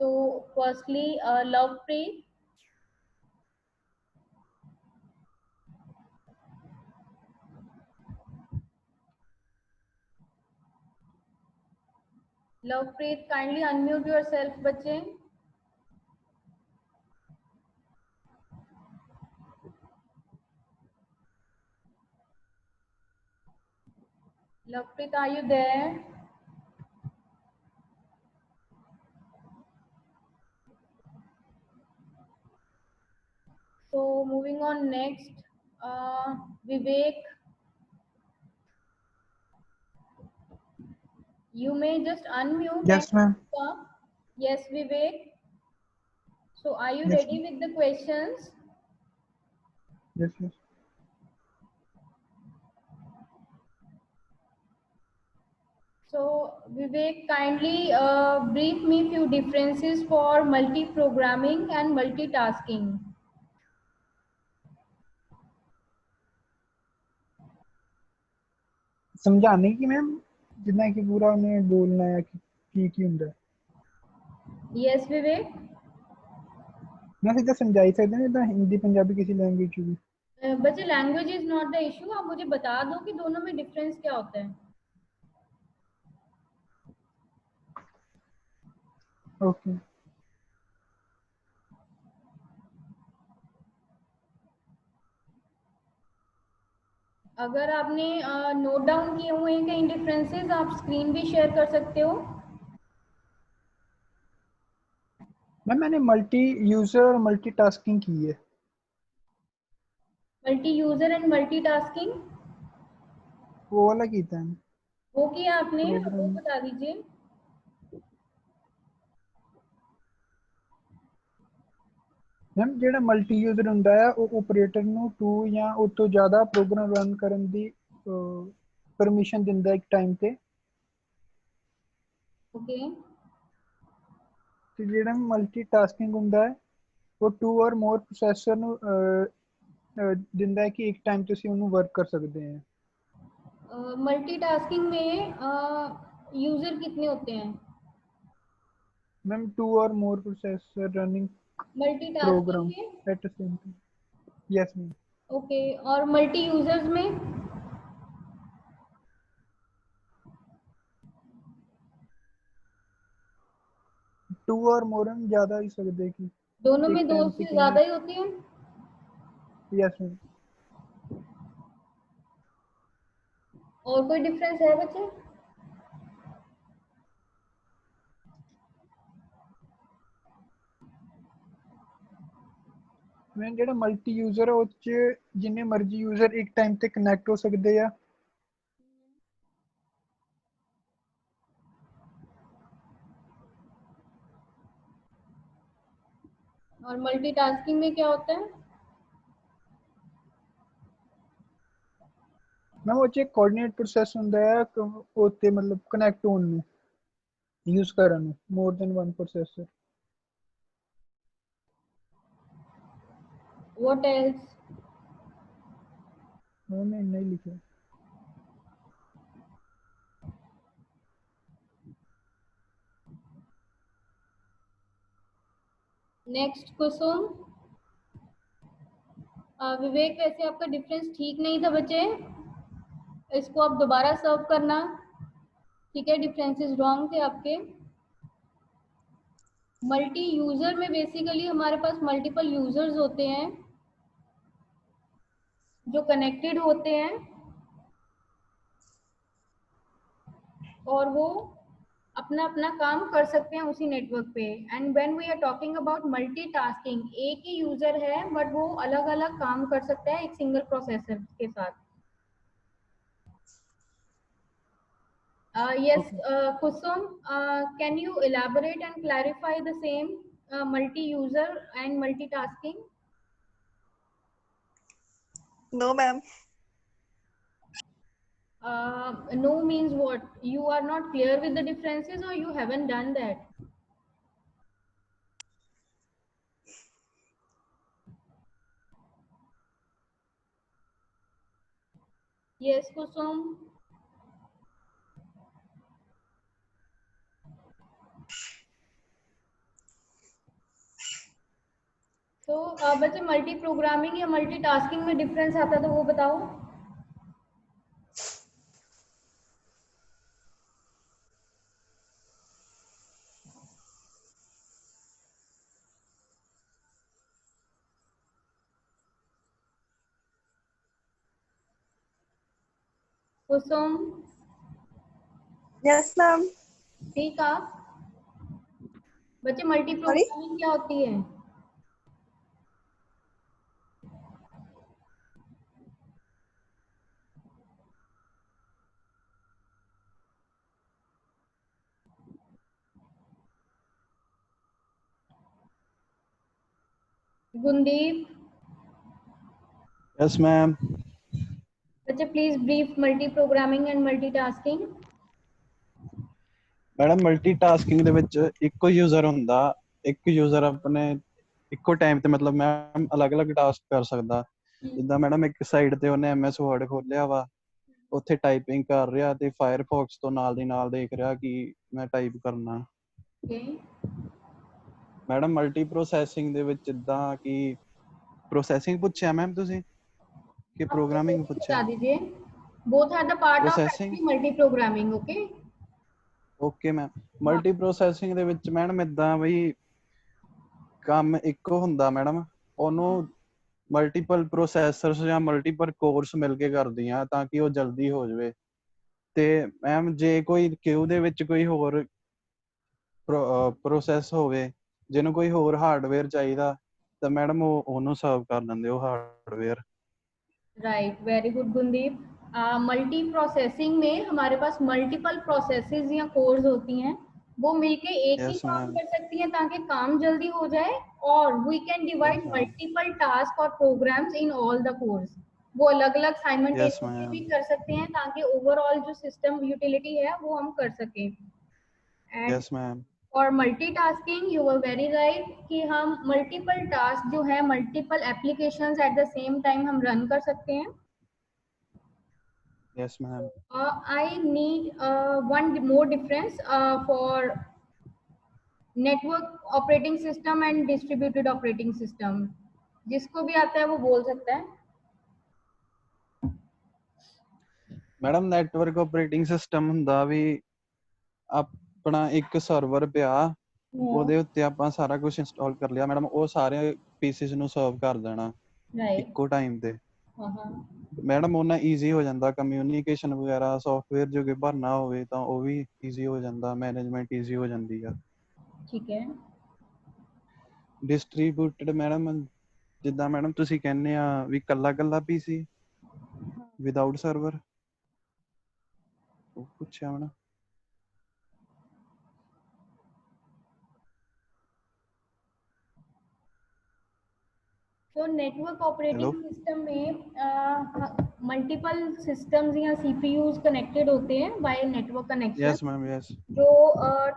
So firstly, Lovepreet. Lovepreet, kindly unmute yourself, बच्चे. Lovepreet, are you there? So moving on next, Vivek. You may just unmute and Yes, ma'am. come. Yes, Vivek. So are you Yes, ready with the questions? yes, yes. So Vivek, kindly brief me few differences for multi-programming and multitasking. समझाने की ma'am जितना कि पूरा उन्हें बोलना है कि ਹੁੰਦਾ है Yes, Vivek. मैं सीधा समझाई सकते हैं तो हिंदी पंजाबी किसी लैंग्वेज की बच्चे language is not the issue, आप मुझे बता दो कि दोनों में डिफरेंस क्या होता है. ओके अगर आपने नोट डाउन किए हुए हैं कहीं डिफरेंसेस, आप स्क्रीन भी शेयर कर सकते हो. मैम मैंने मल्टी यूजर और मल्टीटास्किंग की है मल्टी यूजर एंड मल्टीटास्किंग वो वाला कीता है वो किया आपने, वो प्रोग्राम बता दीजिए. मैम ਜਿਹੜਾ ਮਲਟੀ ਯੂਜ਼ਰ ਹੁੰਦਾ ਹੈ ਉਹ ਆਪਰੇਟਰ ਨੂੰ 2 ਜਾਂ ਉਸ ਤੋਂ ਜ਼ਿਆਦਾ ਪ੍ਰੋਗਰਾਮ ਰਨ ਕਰਨ ਦੀ ਪਰਮਿਸ਼ਨ ਦਿੰਦਾ ਇੱਕ ਟਾਈਮ ਤੇ ओके. ਤੇ ਜਿਹੜਾ ਮਲਟੀਟਾਸਕਿੰਗ ਹੁੰਦਾ ਹੈ ਉਹ 2 ਔਰ ਮੋਰ ਪ੍ਰੋਸੈਸਰ ਨੂੰ ਦਿੰਦਾ ਹੈ ਕਿ ਇੱਕ ਟਾਈਮ ਤੇ ਅਸੀਂ ਉਹਨੂੰ ਵਰਕ ਕਰ ਸਕਦੇ ਹਾਂ मल्टीटास्किंग में यूजर कितने होते हैं? मैम 2 और मोर प्रोसेसर रनिंग मल्टीटास्किंग प्रोग्राम में. Eight the same time yes ma'am okay. और मल्टी यूजर्स में? 2 और मोर हम ज्यादा ही सकते कि दोनों एक में दो टाइम पे से कितने ज्यादा ही होती है. यस मैम और कोई डिफरेंस है बच्चे? मैं ਜਿਹੜਾ ਮਲਟੀ ਯੂਜ਼ਰ ਹੈ ਉਹ ਚ ਜਿੰਨੇ ਮਰਜ਼ੀ ਯੂਜ਼ਰ ਇੱਕ ਟਾਈਮ ਤੇ ਕਨੈਕਟ ਹੋ ਸਕਦੇ ਆ और मल्टीटास्किंग में क्या होता है? ਮੈਂ ਉਹ ਚ ਕੋਆਰਡੀਨੇਟ ਪ੍ਰੋਸੈਸ ਹੁੰਦਾ ਹੈ ਉਹ ਤੇ ਮਤਲਬ ਕਨੈਕਟ ਹੋਣ ਨੂੰ यूज ਕਰਨ ਨੂੰ more than one processor what else? मैंने नहीं लिखा नेक्स्ट क्वेश्चन. विवेक, वैसे आपका डिफरेंस ठीक नहीं था बच्चे, इसको आप दोबारा सर्व करना. ठीक है, डिफरेंसेस रॉन्ग थे आपके. मल्टी यूजर में बेसिकली हमारे पास मल्टीपल यूजर्स होते हैं जो कनेक्टेड होते हैं और वो अपना अपना काम कर सकते हैं उसी नेटवर्क पे. And when we are talking about multitasking, एक ही यूजर है बट वो अलग अलग काम कर सकता है एक सिंगल प्रोसेसर के साथ. Yes, Kusum, can you elaborate and clarify the same multi-user and multitasking? No, ma'am. No means what? You are not clear with the differences or you haven't done that? Yes, Kusum. तो बच्चे multi programming या multi tasking में difference आता है तो वो बताओ। कुसुम, Yes, ma'am. ठीक आप बच्चे मल्टी Sorry? प्रोग्रामिंग क्या होती है? गुंदीप, यस मैम। बच्चे please brief multi programming and multi tasking. Madam multitasking ਦੇ ਵਿੱਚ ਇੱਕੋ ਯੂਜ਼ਰ ਹੁੰਦਾ, ਇੱਕ ਯੂਜ਼ਰ ਆਪਣੇ ਇੱਕੋ ਟਾਈਮ ਤੇ ਮਤਲਬ ਮੈਮ ਅਲੱਗ-ਅਲੱਗ ਟਾਸਕ ਕਰ ਸਕਦਾ। ਜਿੱਦਾਂ ਮੈਡਮ ਇੱਕ ਸਾਈਡ ਤੇ ਉਹਨੇ MS Word ਖੋਲਿਆ ਵਾ, ਉੱਥੇ ਟਾਈਪਿੰਗ ਕਰ ਰਿਹਾ ਤੇ ਫਾਇਰਫੌਕਸ ਤੋਂ ਨਾਲ ਦੀ ਨਾਲ ਦੇਖ ਰਿਹਾ ਕਿ ਮੈਂ ਟਾਈਪ ਕਰਨਾ। ਮੈਡਮ ਮਲਟੀ ਪ੍ਰੋਸੈਸਿੰਗ ਦੇ ਵਿੱਚ ਜਿੱਦਾਂ ਕਿ ਪ੍ਰੋਸੈਸਿੰਗ ਪੁੱਛਿਆ ਮੈਮ ਤੁਸੀਂ ਕਿ ਪ੍ਰੋਗਰਾमिंग ਪੁੱਛਿਆ? बता दीजिए, both are the part of Processing? actually multi programming, okay? Okay ma'am. Multi processing ਦੇ ਵਿੱਚ ਮੈਡਮ ਇਦਾਂ ਬਈ ਕੰਮ ਇੱਕੋ ਹੁੰਦਾ ਮੈਡਮ, ਉਹਨੂੰ ਮਲਟੀਪਲ ਪ੍ਰੋਸੈਸਰਸ ਜਾਂ ਮਲਟੀਪਲ ਕੋਰਸ ਮਿਲ ਕੇ ਕਰਦੀਆਂ ਤਾਂ ਕਿ ਉਹ ਜਲਦੀ ਹੋ ਜਾਵੇ। ਤੇ ਮੈਮ ਜੇ ਕੋਈ ਕਿਊ ਦੇ ਵਿੱਚ ਕੋਈ ਹੋਰ ਪ੍ਰੋਸੈਸ ਹੋਵੇ ਜਿਹਨੂੰ ਕੋਈ ਹੋਰ ਹਾਰਡਵੇਅਰ ਚਾਹੀਦਾ ਤਾਂ ਮੈਡਮ ਉਹ ਉਹਨੂੰ ਸਰਵ ਕਰ ਦਿੰਦੇ ਉਹ hardware. Right, very good Gundeep. Multi processing में हमारे पास मल्टीपल प्रोसेसेस या कोर्स होती हैं, वो मिलके एक ही यस काम मैम। कर सकती हैं ताकि काम जल्दी हो जाए, और we can divide yes ma'am. Multiple task और programs in all the cores. वो अलग अलग यस साइमल्टेनियसली भी मैम। कर सकते हैं ताकि ओवरऑल जो सिस्टम यूटिलिटी है वो हम कर सकें। And yes ma'am. और multitasking, you were very right कि हम मल्टीपल टास्क जो है multiple applications at the same time हम रन कर सकते हैं। Yes ma'am. I need one more difference for network operating system and distributed operating system। जिसको भी आता है वो बोल सकता है। ਮੈਡਮ ਨੈਟਵਰਕ ਆਪਰੇਟਿੰਗ ਸਿਸਟਮ ਹੁੰਦਾ ਵੀ ਆਪਣਾ ਇੱਕ ਸਰਵਰ ਪਿਆ, ਉਹਦੇ ਉੱਤੇ ਆਪਾਂ ਸਾਰਾ ਕੁਝ ਇੰਸਟਾਲ ਕਰ ਲਿਆ ਮੈਡਮ, ਉਹ ਸਾਰੇ ਪੀਸਿਸ ਨੂੰ ਸਰਵ ਕਰ ਦੇਣਾ ਇੱਕੋ ਟਾਈਮ ਤੇ। ਮੈਡਮ ਉਹਨਾਂ ਈਜ਼ੀ ਹੋ ਜਾਂਦਾ ਕਮਿਊਨੀਕੇਸ਼ਨ ਵਗੈਰਾ, ਸੌਫਟਵੇਅਰ ਜੋ ਕਿ ਭਰਨਾ ਹੋਵੇ ਤਾਂ ਉਹ ਵੀ ਈਜ਼ੀ ਹੋ ਜਾਂਦਾ, ਮੈਨੇਜਮੈਂਟ ਈਜ਼ੀ ਹੋ ਜਾਂਦੀ ਆ। ਠੀਕ ਹੈ। ਡਿਸਟ੍ਰੀਬਿਊਟਡ ਮੈਡਮ ਜਿੱਦਾਂ ਮੈਡਮ ਤੁਸੀਂ ਕਹਿੰਦੇ ਆ ਵੀ ਕੱਲਾ ਕੱਲਾ ਪੀਸੀ ਵਿਦਆਊਟ ਸਰਵਰ, ਉਹ ਪੁੱਛਿਆ ਮੈਡਮ। तो नेटवर्क ऑपरेटिंग सिस्टम में मल्टीपल सिस्टम्स या सीपीयूज कनेक्टेड होते हैं by network connection. Yes ma'am. Yes. जो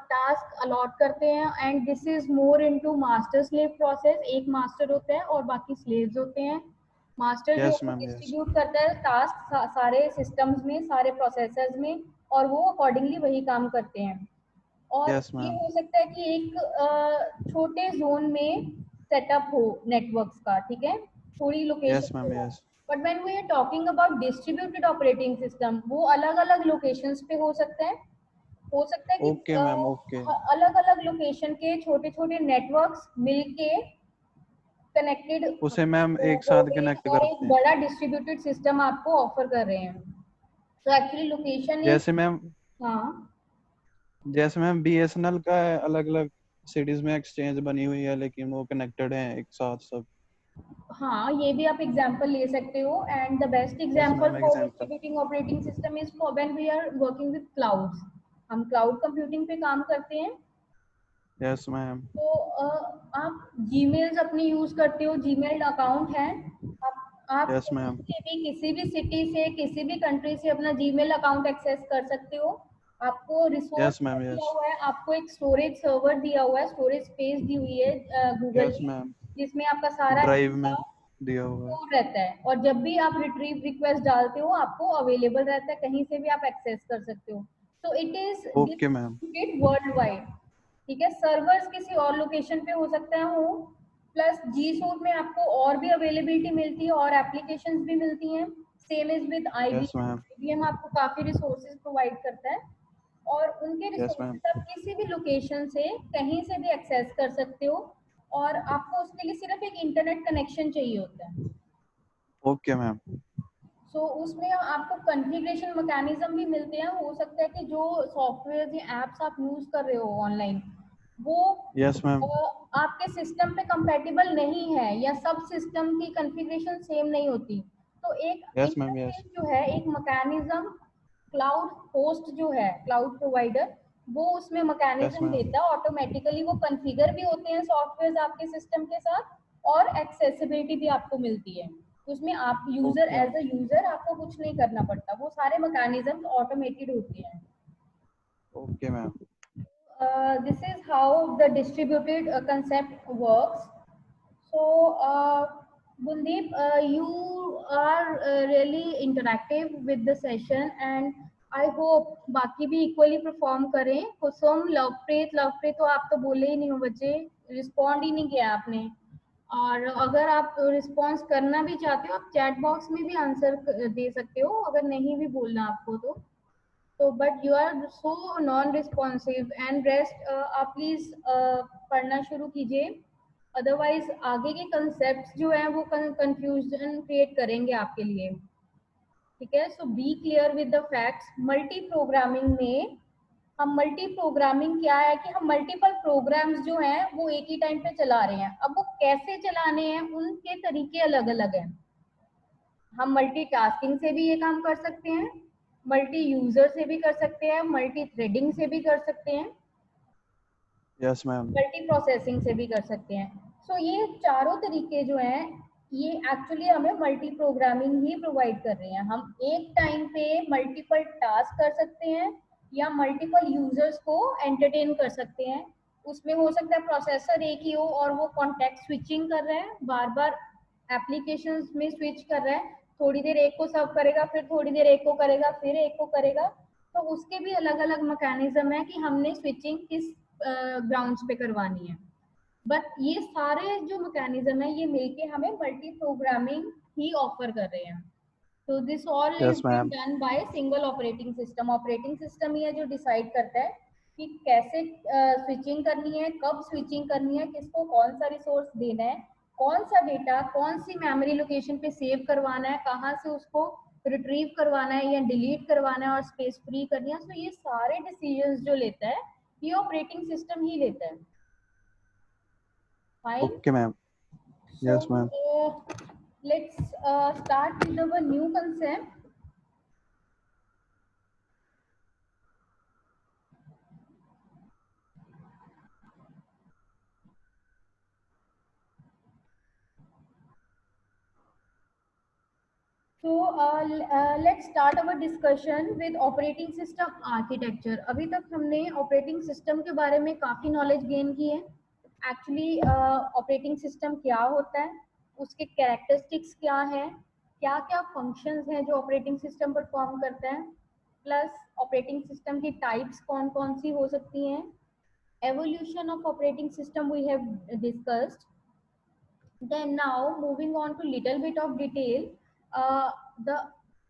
टास्क अलॉट करते हैं, and this is more into master slave process. एक मास्टर होता है और बाकी स्लेव्स होते हैं। मास्टर जो यस मैम। यस। डिस्ट्रीब्यूट करता है टास्क सारे सिस्टम्स में, सारे प्रोसेसर्स में, और वो अकॉर्डिंगली वही काम करते हैं। और यस ये मैम। हो सकता है कि एक छोटे जोन में सेटअप हो नेटवर्क्स का, ठीक है, थोड़ी यस लोकेशन मैम। पे हो। Yes. But when we are talking about distributed operating system, वो अलग अलग लोकेशंस पे हो सकता है। हो सकता है कि ओके मैम। ओके। अलग अलग लोकेशन के छोटे छोटे नेटवर्क्स मिलके कनेक्टेड उसे मैम एक हो साथ गए कनेक्ट और एक करते हैं। बड़ा डिस्ट्रीब्यूटेड सिस्टम आपको ऑफर कर रहे हैं। तो एक्चुअली लोकेशन इज, जैसे मैम हाँ BSNL का अलग अलग सिटीज में एक्सचेंज बनी हुई है लेकिन वो कनेक्टेड हैं एक साथ सब। हाँ, ये भी आप एग्जांपल ले सकते हो। And the best yes example ma'am. For example. Distributing operating system is for when we are working with clouds. हम क्लाउड कंप्यूटिंग पे काम करते हैं। Yes ma'am. तो आप जीमेल्स अपनी यूज करते हो, जीमेल अकाउंट है, आप यस कहीं मैम। से भी, किसी भी सिटी से, किसी भी कंट्री से अपना जीमेल अकाउंट एक्सेस कर सकते हो। आपको रिसोर्स यस मैम। दिया यस। हुआ है, आपको एक स्टोरेज सर्वर दिया हुआ है, स्टोरेज स्पेस दी हुई है गूगल यस ने, मैम। जिसमें आपका सारा ड्राइव में दिया हुआ है। स्टोर रहता है। और जब भी आप रिट्रीव रिक्वेस्ट डालते हो आपको अवेलेबल रहता है, कहीं से भी आप एक्सेस कर सकते हो। तो it is okay ma'am. Distributed world wide. ठीक है, सर्वर्स किसी और लोकेशन पे हो सकता है हो, प्लस जी सूट में आपको और भी अवेलेबिलिटी मिलती है और एप्लीकेशंस भी मिलती हैं। Same is with yes ma'am. IBM आपको काफी रिसोर्सेज प्रोवाइड करता है और उनके यस मैम। रिसोर्सेज आप किसी भी लोकेशन से कहीं से भी एक्सेस कर सकते हो और आपको उसके लिए सिर्फ एक इंटरनेट कनेक्शन चाहिए होता है। Okay ma'am. सो उसमें आपको कॉन्फ़िगरेशन मैकेनिज्म भी मिलते हैं। हो सकता है कि जो सॉफ्टवेयर या एप्स आप यूज कर रहे हो ऑनलाइन वो यस मैम। आपके सिस्टम पे कंपैटिबल नहीं है या सब सिस्टम की कॉन्फ़िगरेशन सेम नहीं होती, तो एक यस मैम। यस। इंटरफेस जो है, एक मैकेनिज्म क्लाउड होस्ट जो है, क्लाउड प्रोवाइडर, वो उसमें यस मैकेनिज्म मैम। देता है। ऑटोमेटिकली वो कॉन्फ़िगर भी होते हैं सॉफ्टवेयर आपके सिस्टम के साथ और एक्सेसिबिलिटी भी आपको मिलती है। उसमें आप user okay. As a user आपको कुछ नहीं करना पड़ता, वो सारे मैकेनिज्म ऑटोमेटेड होते हैं। Okay ma'am. This is how the distributed concept works. So, Bundeep, you are really interactive with the session, and I hope बाकी भी equally perform करें। कुसुम, लवप्रीत तो आप तो बोले ही नहीं हो बच्चे, रिस्पॉन्ड ही नहीं किया आपने। और अगर आप रिस्पॉन्स करना भी चाहते हो, आप चैट बॉक्स में भी आंसर दे सकते हो, अगर नहीं भी बोलना आपको तो but you are so non responsive and rest. आप प्लीज पढ़ना शुरू कीजिए, अदरवाइज आगे के कंसेप्ट जो है वो कंफ्यूजन क्रिएट करेंगे आपके लिए। ठीक है, so be clear with the facts. Multi programming में हम मल्टी प्रोग्रामिंग क्या है कि हम मल्टीपल प्रोग्राम्स जो हैं वो एक ही टाइम पे चला रहे हैं। अब वो कैसे चलाने हैं उनके तरीके अलग अलग हैं। हम मल्टीटास्किंग से भी ये काम कर सकते हैं, मल्टी यूजर से भी कर सकते हैं, मल्टी थ्रेडिंग से भी कर सकते हैं, यस मैम। मल्टी प्रोसेसिंग से भी कर सकते हैं। सो ये चारों तरीके जो हैं ये एक्चुअली हमें मल्टी प्रोग्रामिंग ही प्रोवाइड कर रहे हैं। हम एक टाइम पे मल्टीपल टास्क कर सकते हैं या मल्टीपल यूजर्स को एंटरटेन कर सकते हैं। उसमें हो सकता है प्रोसेसर एक ही हो और वो कॉन्टेक्ट स्विचिंग कर रहा है, बार बार एप्लीकेशंस में स्विच कर रहा है, थोड़ी देर एक को सर्व करेगा, फिर थोड़ी देर एक को करेगा, फिर एक को करेगा। तो उसके भी अलग अलग मैकेनिज्म है कि हमने स्विचिंग किस ग्राउंड्स पे करवानी है। बट ये सारे जो मैकेनिज्म है ये मिलके हमें मल्टी प्रोग्रामिंग ही ऑफर कर रहे हैं। तो this all is yes been ma'am. Done by single operating system. Operating system ही है जो डिसाइड करता है कि कैसे स्विचिंग करनी है, कब स्विचिंग करनी है, किसको कौन सा रिसोर्स देना है, कौन सा डेटा कौन सी मेमोरी लोकेशन पे सेव करवाना है, कहाँ से उसको रिट्रीव करवाना है या डिलीट करवाना है और स्पेस फ्री करनी है। तो ये सारे डिसीजंस जो लेता है ये ऑपरेटिंग सिस्टम ही लेता है। Fine. Okay ma'am. So yes ma'am. let's start with our new concept. So let's start our discussion with operating system architecture. अभी तक हमने operating system के बारे में काफी knowledge gain की है। Actually operating system क्या होता है, उसके characteristics क्या है, क्या क्या functions हैं जो operating system perform करता है, plus operating system की types कौन कौन सी हो सकती हैं, evolution of operating system we have discussed. Then now moving on to little bit of detail, the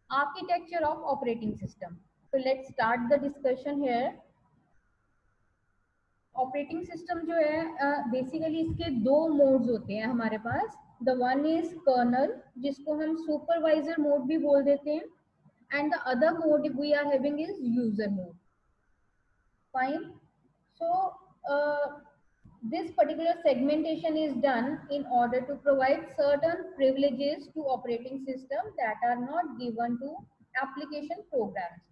architecture of operating system. So let's start the discussion here. Operating system जो है basically इसके दो modes होते हैं हमारे पास। The one is kernel, जिसको हम सुपरवाइजर मोड भी बोल देते हैं, and the other mode we are having is user mode. Fine. So this particular segmentation is done in order to provide certain privileges to operating system that are not given to application programs.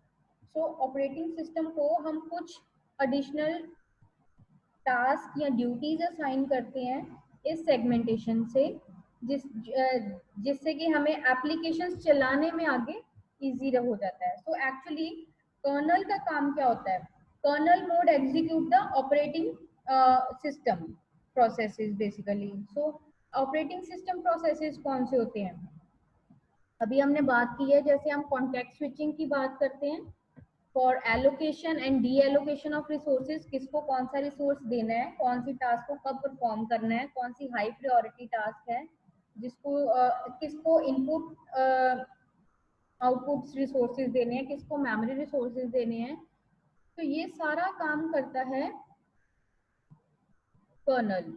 So operating system को हम कुछ additional task या duties assign करते हैं इस segmentation से, जिससे कि हमें एप्लीकेशंस चलाने में आगे इजी हो जाता है। सो एक्चुअली कर्नल का काम क्या होता है, kernel mode execute the operating system processes basically. So operating system processes कौन से होते हैं, अभी हमने बात की है, जैसे हम कॉन्टेक्ट स्विचिंग की बात करते हैं for allocation and D allocation of resources, किसको कौन सा रिसोर्स देना है, कौन सी टास्क को कब परफॉर्म करना है, कौन सी हाई प्रायोरिटी टास्क है जिसको किसको इनपुट आउटपुट रिसोर्सेज देने हैं, किसको मेमोरी रिसोर्सेज देने हैं। तो ये सारा काम करता है कर्नल।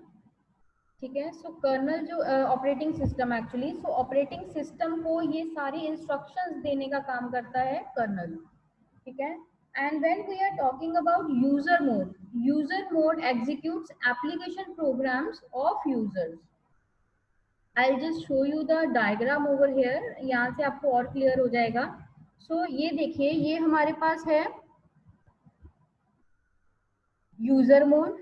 ठीक है, सो कर्नल जो ऑपरेटिंग सिस्टम एक्चुअली, सो ऑपरेटिंग सिस्टम को ये सारी इंस्ट्रक्शंस देने का काम करता है कर्नल। ठीक है, and when we are talking about user mode executes application programs of users. I'll just show you the diagram over here, यहाँ से आपको और क्लियर हो जाएगा। सो ये देखिए, ये हमारे पास है यूजर मोड।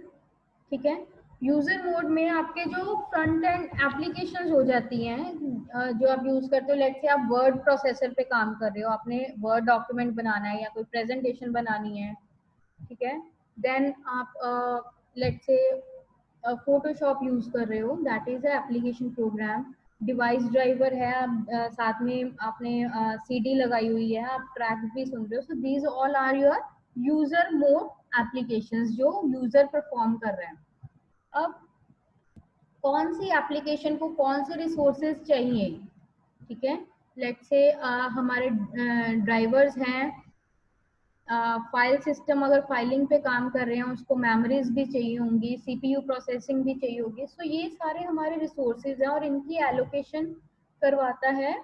ठीक है, यूजर मोड में आपके जो फ्रंट एंड एप्लीकेशंस हो जाती हैं जो आप यूज करते हो, लेट्स से आप वर्ड प्रोसेसर पे काम कर रहे हो, आपने वर्ड डॉक्यूमेंट बनाना है या कोई प्रेजेंटेशन बनानी है। ठीक है, देन आप लेट्स से फोटोशॉप यूज कर रहे हो, that is a application program. Device driver है, आप साथ में आपने सीडी लगाई हुई है, आप ट्रैक भी सुन रहे हो। So these all are your user mode applications जो यूजर परफॉर्म कर रहे हैं। अब कौन सी एप्लीकेशन को कौन से रिसोर्सेज चाहिए, ठीक है, लेट्स से हमारे ड्राइवर्स हैं, फाइल सिस्टम अगर फाइलिंग पे काम कर रहे हैं उसको मेमोरीज भी चाहिए होंगी, सीपीयू प्रोसेसिंग भी चाहिए होगी। सो ये सारे हमारे रिसोर्सेज हैं और इनकी एलोकेशन करवाता है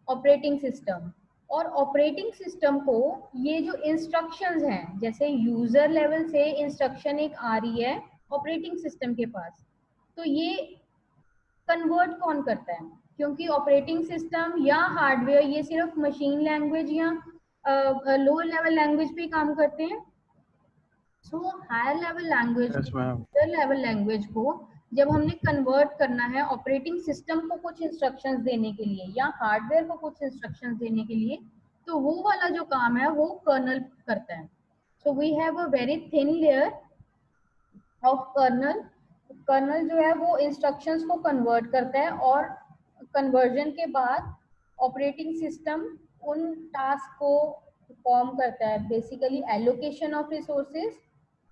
ऑपरेटिंग सिस्टम। और ऑपरेटिंग सिस्टम को ये जो इंस्ट्रक्शंस हैं, जैसे यूजर लेवल से इंस्ट्रक्शन एक आ रही है ऑपरेटिंग सिस्टम के पास, तो ये कन्वर्ट कौन करता है, क्योंकि ऑपरेटिंग सिस्टम या हार्डवेयर ये सिर्फ मशीन लैंग्वेज या लोअर लेवल लैंग्वेज पे काम करते हैं। So higher level language level language को जब हमने कन्वर्ट करना है ऑपरेटिंग सिस्टम को कुछ इंस्ट्रक्शंस देने के लिए या हार्डवेयर को कुछ इंस्ट्रक्शंस देने के लिए, तो वो वाला जो काम है वो कर्नल करता है। So we have a very thin layer of kernel. Kernel जो है वो इंस्ट्रक्शंस को कन्वर्ट करता है और कन्वर्जन के बाद ऑपरेटिंग सिस्टम उन टास्क को परफॉर्म करता है, basically allocation of resources,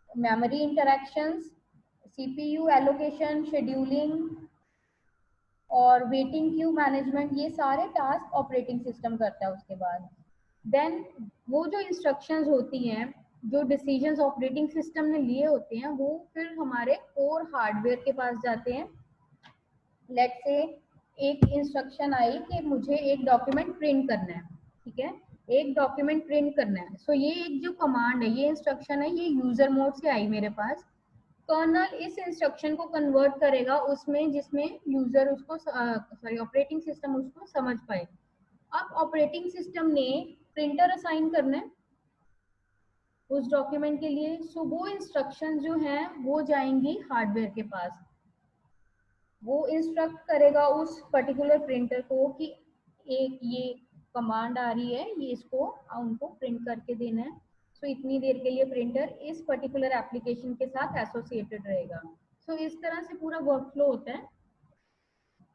memory interactions, CPU allocation, scheduling और वेटिंग क्यू मैनेजमेंट, ये सारे टास्क ऑपरेटिंग सिस्टम करता है। उसके बाद देन वो जो इंस्ट्रक्शंस होती हैं, जो डिसीजंस ऑपरेटिंग सिस्टम ने लिए होते हैं, वो फिर हमारे कोर हार्डवेयर के पास जाते हैं। लेट्स से एक इंस्ट्रक्शन आई कि मुझे एक डॉक्यूमेंट प्रिंट करना है, ठीक है, एक डॉक्यूमेंट प्रिंट करना है। सो ये एक जो कमांड है, ये इंस्ट्रक्शन है, ये यूजर मोड से आई मेरे पास। कर्नल इस इंस्ट्रक्शन को कन्वर्ट करेगा उसमें जिसमें यूजर उसको सॉरी ऑपरेटिंग सिस्टम उसको समझ पाए। अब ऑपरेटिंग सिस्टम ने प्रिंटर असाइन करना है उस डॉक्यूमेंट के लिए। सो वो इंस्ट्रक्शन जो हैं वो जाएंगी हार्डवेयर के पास। वो इंस्ट्रक्ट करेगा उस पर्टिकुलर प्रिंटर को कि एक ये कमांड आ रही है, ये इसको उनको प्रिंट करके देना है। सो इतनी देर के लिए प्रिंटर इस पर्टिकुलर एप्लीकेशन के साथ एसोसिएटेड रहेगा। सो इस तरह से पूरा वर्कफ्लो होता है।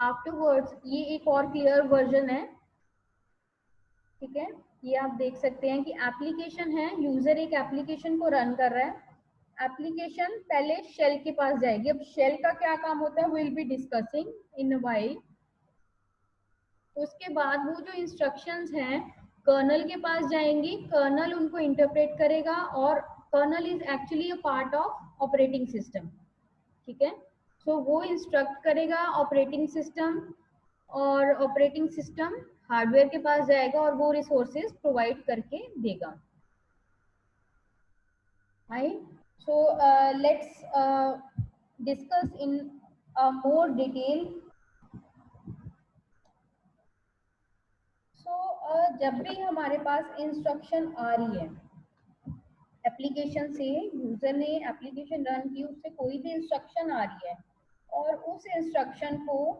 आफ्टरवर्ड्स ये एक और क्लियर वर्जन है, ठीक है, ये आप देख सकते हैं कि एप्लीकेशन है, यूजर एक एप्लीकेशन को रन कर रहा है। एप्लीकेशन पहले शेल के पास जाएगी। अब शेल का क्या काम होता है, will be discussing in a while. उसके बाद वो जो इंस्ट्रक्शंस हैं कर्नल के पास जाएंगी, कर्नल उनको इंटरप्रेट करेगा और kernel is actually a part of operating system, ठीक है। सो वो इंस्ट्रक्ट करेगा ऑपरेटिंग सिस्टम और ऑपरेटिंग सिस्टम हार्डवेयर के पास जाएगा और वो रिसोर्सेज प्रोवाइड करके देगा। Right? So let's discuss in more detail. So जब भी हमारे पास इंस्ट्रक्शन आ रही है एप्लीकेशन से, यूजर ने एप्लीकेशन रन की, उससे कोई भी इंस्ट्रक्शन आ रही है और उस इंस्ट्रक्शन को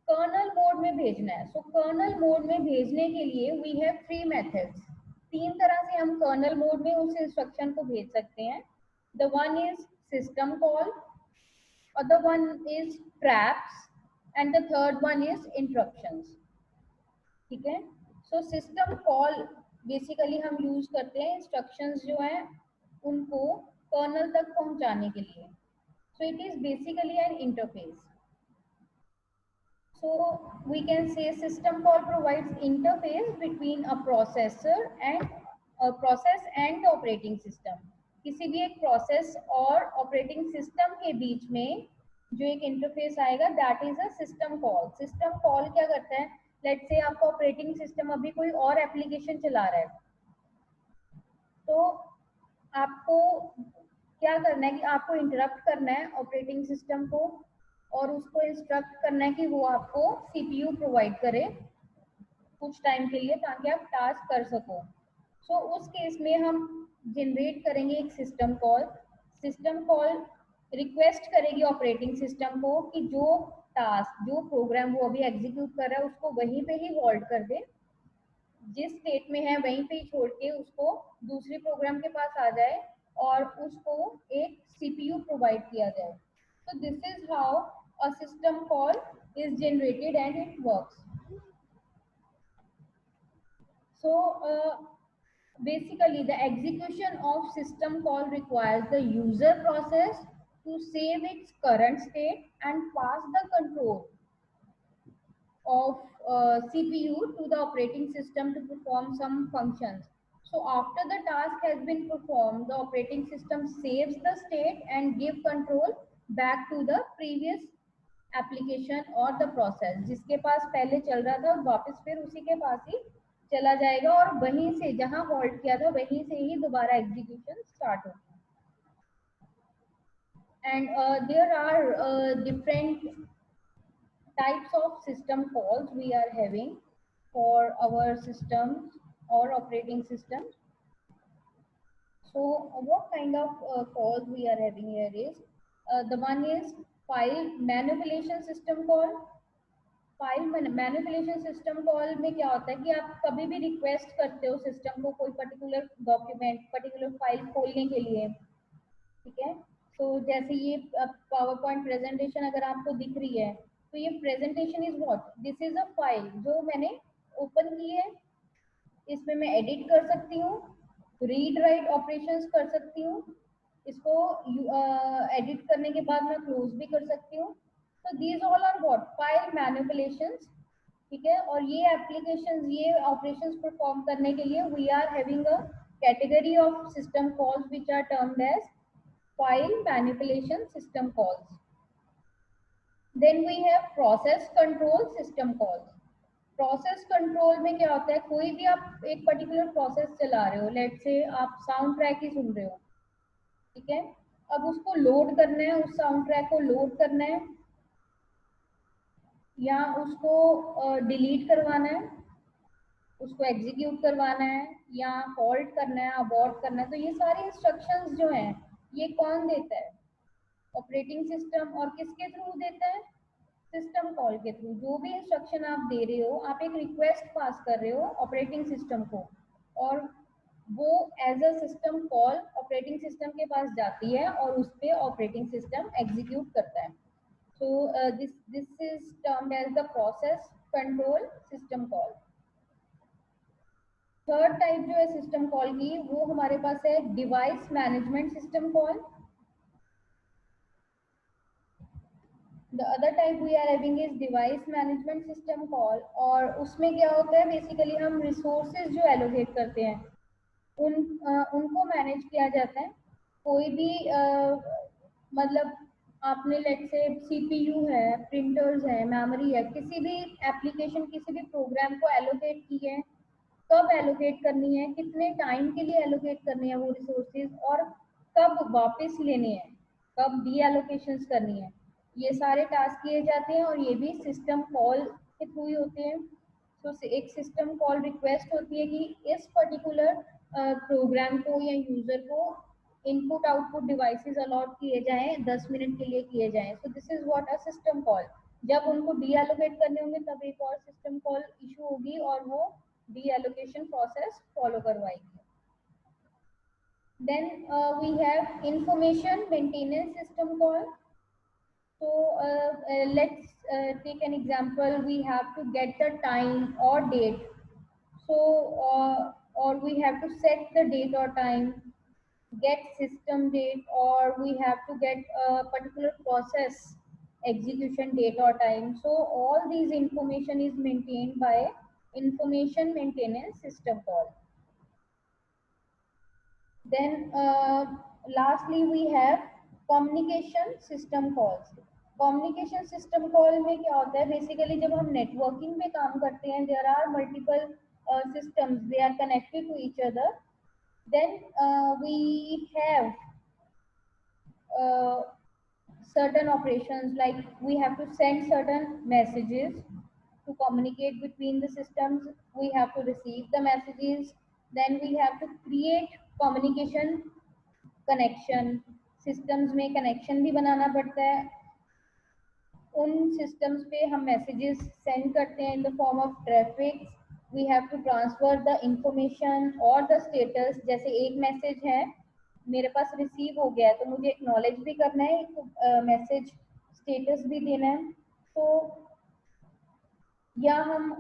कर्नल मोड में भेजना है। सो कर्नल मोड में भेजने के लिए वी हैव 3 मेथड्स। 3 तरह से हम कर्नल मोड में उस इंस्ट्रक्शन को भेज सकते हैं। The one is system call, other one is traps, and the third one is interruptions, ठीक है। So system call बेसिकली हम यूज करते हैं इंस्ट्रक्शंस जो हैं उनको कर्नल तक पहुंचाने के लिए. So it is basically N interface. So we can say system call provides interface between a processor and the operating system. किसी भी एक प्रोसेस और ऑपरेटिंग सिस्टम के बीच में जो एक इंटरफेस आएगा that is a system call. System call क्या करता है? लेट्स से आपका ऑपरेटिंग सिस्टम अभी कोई और एप्लीकेशन चला रहा है, तो आपको क्या करना है कि आपको इंटरप्ट करना है ऑपरेटिंग सिस्टम को और उसको इंस्ट्रक्ट करना है कि वो आपको सीपीयू प्रोवाइड करे कुछ टाइम के लिए ताकि आप टास्क कर सको. सो उस केस में हम जनरेट करेंगे एक system call. System call request करेगी ऑपरेटिंग सिस्टम को कि जो टास्क जो प्रोग्राम वो अभी एग्जीक्यूट कर रहा है उसको वहीं पे ही होल्ड कर दे, जिस स्टेट में है वहीं पे ही छोड़ के उसको दूसरी प्रोग्राम के पास आ जाए और उसको एक सीपीयू प्रोवाइड किया जाए. So this is how a system call is generated and it works. So basically the execution of system call requires the user process to save its current state and pass the control of CPU to the operating system to perform some functions. So after the task has been performed, the operating system saves the state and give control back to the previous application और the process. जिसके पास पहले चल रहा था वापस फिर उसी के पास ही चला जाएगा और वहीं से जहां होल्ड किया था वहीं से ही दोबारा एग्जीक्यूशन स्टार्ट होगा. And there are different types of system calls we are having for our systems or operating systems. So what kind of calls we are having here is the one is file manipulation system call. File manipulation system call में क्या होता है कि आप कभी भी request करते हो सिस्टम को कोई पर्टिकुलर डॉक्यूमेंट पर्टिकुलर फाइल खोलने के लिए, ठीक है. तो जैसे ये पावर पॉइंट प्रेजेंटेशन अगर आपको दिख रही है तो ये presentation is what, this is a file जो मैंने ओपन की है. इसमें मैं एडिट कर सकती हूँ, रीड राइट ऑपरेशंस कर सकती हूँ, इसको एडिट करने के बाद मैं क्लोज भी कर सकती हूँ. तो these all are what file manipulations, ठीक है. और ये एप्लीकेशंस ये ऑपरेशंस परफॉर्म करने के लिए we are having a category of system calls which are termed as file manipulation system calls. Then we have process control system calls. Process control में क्या होता है, कोई भी आप एक पर्टिकुलर प्रोसेस चला रहे हो, लेट्स से आप साउंड ट्रैक ही सुन रहे हो, ठीक है. अब उसको लोड करना है, उस साउंड ट्रैक को लोड करना है या उसको डिलीट करवाना है, उसको एग्जीक्यूट करवाना है या हॉल्ट करना है, अबॉर्ट करना है. तो ये सारी इंस्ट्रक्शंस जो हैं ये कौन देता है? Operating system. और किसके थ्रू देता है? सिस्टम कॉल के थ्रू. जो भी इंस्ट्रक्शन आप दे रहे हो आप एक रिक्वेस्ट पास कर रहे हो ऑपरेटिंग सिस्टम को और वो as a system call operating system के पास जाती है और उस पर ऑपरेटिंग सिस्टम एग्जीक्यूट करता है. So this is termed as the process control system call. Third type जो है सिस्टम कॉल की वो हमारे पास है device management system call. The other type we are having is device management system call. और उसमें क्या होता है बेसिकली हम रिसोर्सेज जो एलोकेट करते हैं उनको मैनेज किया जाता है. कोई भी मतलब आपने लेट्स से सीपीयू है, प्रिंटर्स है, मेमोरी है, किसी भी एप्लीकेशन किसी भी प्रोग्राम को एलोकेट की है, कब एलोकेट करनी है, कितने टाइम के लिए एलोकेट करनी है वो रिसोर्सेज और कब वापस लेने हैं, कब डी एलोकेशन करनी है, ये सारे टास्क किए जाते हैं और ये भी सिस्टम कॉल के थ्रू ही होते हैं. तो एक सिस्टम कॉल रिक्वेस्ट होती है कि इस पर्टिकुलर प्रोग्राम को या यूजर को इनपुट आउटपुट डिवाइसेस अलॉट किए जाएं, 10 मिनट के लिए किए जाएं. सो this is what a system call. जब उनको डी एलोकेट करने होंगे तब एक और सिस्टम कॉल इशू होगी और वो डी एलोकेशन प्रोसेस फॉलो करवाएगी. Then we have information maintenance system call. So let's take an example. We have to get the time or date. So or we have to set the date or time, get system date, or we have to get a particular process execution date or time. So all these information is maintained by information maintenance system call. Then lastly we have communication system calls. Communication system call में क्या होता है, basically जब हम networking में काम करते हैं, there are multiple systems, they are connected to each other. Then we have certain operations, like we have to send certain messages to communicate between the systems, we have to receive the messages, then we have to create communication connection. systems में connection भी बनाना पड़ता है, उन systems पे हम messages send करते हैं in the form of traffic. We have to transfer the information or the status. जैसे एक message है मेरे पास रिसीव हो गया है तो मुझे एक्नॉलेज भी करना है, एक मैसेज स्टेटस भी देना है. तो या हम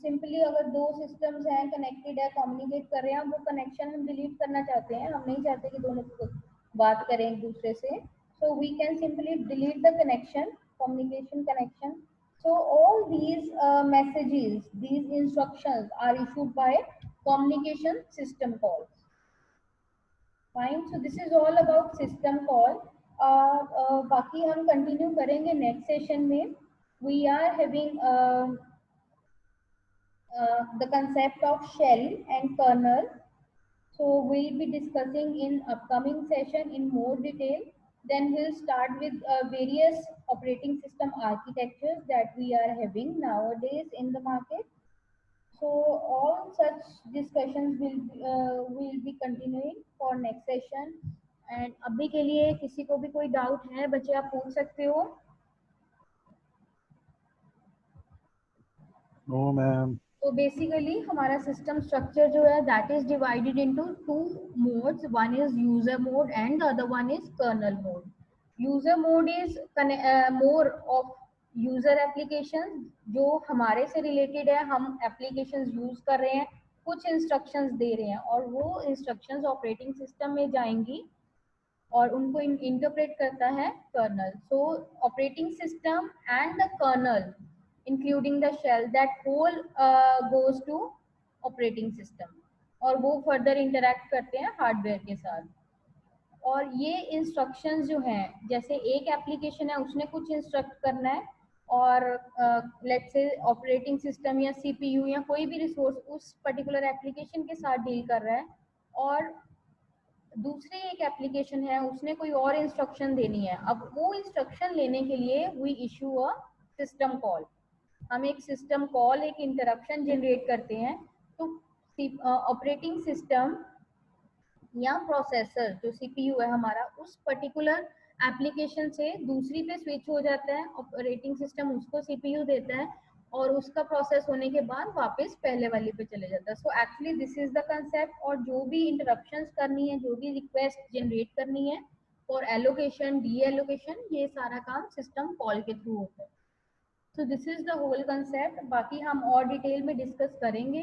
सिंपली अगर दो सिस्टम्स हैं कनेक्टेड है, कम्युनिकेट कर रहे हैं, वो कनेक्शन हम डिलीट करना चाहते हैं, हम नहीं चाहते कि दोनों बात करें एक दूसरे से, so we can simply delete the connection, communication connection. So all these messages, these instructions are issued by communication system calls. Fine, so this is all about system call. बाकी हम कंटिन्यू करेंगे नेक्स्ट सेशन में. We are having the concept of shell and kernel. So we'll be discussing in upcoming session in more detail. Then we'll start with various operating system architectures that we are having nowadays in the market. So all such discussions will be continuing for next session. And अभी के लिए किसी को भी कोई doubt है बच्चे आप पूछ सकते हो. No ma'am. तो बेसिकली हमारा सिस्टम स्ट्रक्चर जो है that is divided into two modes. One is user mode and the other one is kernel mode. User mode is more of user application, जो हमारे से रिलेटेड है, हम एप्लीकेशंस यूज कर रहे हैं, कुछ इंस्ट्रक्शंस दे रहे हैं और वो इंस्ट्रक्शंस ऑपरेटिंग सिस्टम में जाएंगी और उनको इंटरप्रेट करता है kernel. So operating system and the kernel including the shell, that whole goes to operating system और वो further interact करते हैं हार्डवेयर के साथ. और ये इंस्ट्रक्शंस जो हैं, जैसे एक एप्लीकेशन है उसने कुछ इंस्ट्रक्ट करना है और लेट्स से ऑपरेटिंग सिस्टम या सीपीयू या कोई भी रिसोर्स उस पर्टिकुलर एप्लीकेशन के साथ डील कर रहा है, और दूसरी एक एप्लीकेशन है उसने कोई और इंस्ट्रक्शन देनी है. अब वो इंस्ट्रक्शन लेने के लिए we issue a system call. हम एक सिस्टम कॉल, एक इंटरप्शन जनरेट करते हैं. तो ऑपरेटिंग सिस्टम या प्रोसेसर जो सीपीयू है हमारा, उस पर्टिकुलर एप्लीकेशन से दूसरी पे स्विच हो जाता है, ऑपरेटिंग सिस्टम उसको सीपीयू देता है और उसका प्रोसेस होने के बाद वापस पहले वाली पे चले जाता है. So actually this is the concept. और जो भी इंटरप्शंस करनी है, जो भी रिक्वेस्ट जनरेट करनी है फॉर एलोकेशन, डी एलोकेशन, ये सारा काम सिस्टम कॉल के थ्रू होता है. So this is the whole concept. बाकी हम और डिटेल में डिस्कस करेंगे.